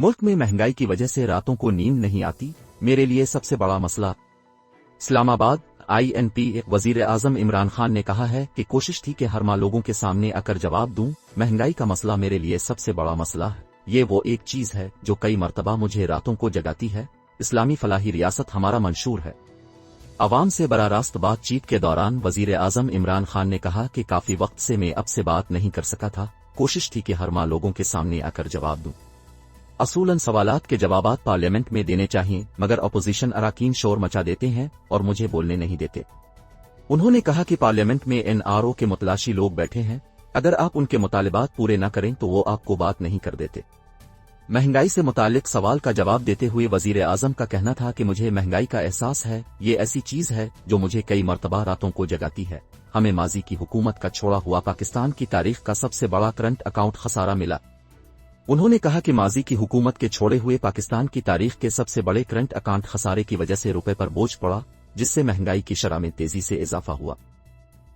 मुल्क में महंगाई की वजह से रातों को नींद नहीं आती, मेरे लिए सबसे बड़ा मसला। इस्लामाबाद INP वजीर आजम इमरान खान ने कहा है कि कोशिश थी कि हर माह लोगों के सामने आकर जवाब दूं, महंगाई का मसला मेरे लिए सबसे बड़ा मसला है। ये वो एक चीज है जो कई मर्तबा मुझे रातों को जगाती है। इस्लामी फलाही रियासत हमारा मंशूर है। अवाम से बराह रास्त बातचीत के दौरान वजीर आजम इमरान खान ने कहा कि काफी वक्त से मैं अब से बात नहीं कर सका था, कोशिश थी कि हर माह लोगों के सामने आकर जवाब दूं। असूलन सवालात के जवाबात पार्लियामेंट में देने चाहिए, मगर अपोजिशन अराकीन शोर मचा देते हैं और मुझे बोलने नहीं देते। उन्होंने कहा कि पार्लियामेंट में NRO के मुतलाशी लोग बैठे हैं, अगर आप उनके मुतालिबात पूरे न करें तो वो आपको बात नहीं कर देते। महंगाई से मुतालिक सवाल का जवाब देते हुए वजीर आजम का कहना था कि मुझे महंगाई का एहसास है, ये ऐसी चीज है जो मुझे कई मर्तबा रातों को जगाती है। हमें माजी की हुकूमत का छोड़ा हुआ पाकिस्तान की तारीख का सबसे बड़ा करंट अकाउंट खसारा मिला। उन्होंने कहा कि माजी की हुकूमत के छोड़े हुए पाकिस्तान की तारीख के सबसे बड़े करंट अकाउंट खसारे की वजह से रुपए पर बोझ पड़ा, जिससे महंगाई की शरह में तेजी से इजाफा हुआ।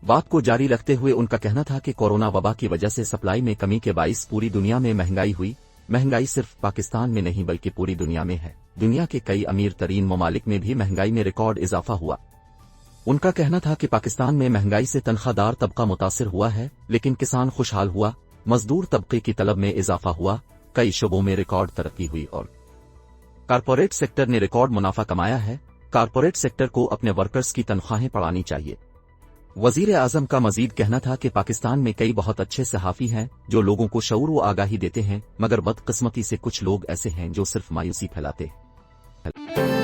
बात को जारी रखते हुए उनका कहना था कि कोरोना वबा की वजह से सप्लाई में कमी के बाइस पूरी दुनिया में महंगाई हुई। महंगाई सिर्फ पाकिस्तान में नहीं बल्कि पूरी दुनिया में है। दुनिया के कई अमीर तरीन ममालिक में भी महंगाई में रिकॉर्ड इजाफा हुआ। उनका कहना था कि पाकिस्तान में महंगाई से तनख्वाहदार तबका मुतासिर हुआ है, लेकिन किसान खुशहाल हुआ। मजदूर तबके की तलब में इजाफा हुआ, कई शोबों में रिकॉर्ड तरक्की हुई और कारपोरेट सेक्टर ने रिकॉर्ड मुनाफा कमाया है। कारपोरेट सेक्टर को अपने वर्कर्स की तनख्वाहें बढ़ानी चाहिए। वजीर आजम का मजीद कहना था कि पाकिस्तान में कई बहुत अच्छे सहाफी हैं जो लोगों को शऊर व आगाही देते हैं, मगर बदकिस्मती से कुछ लोग ऐसे हैं जो सिर्फ मायूसी फैलाते हैं।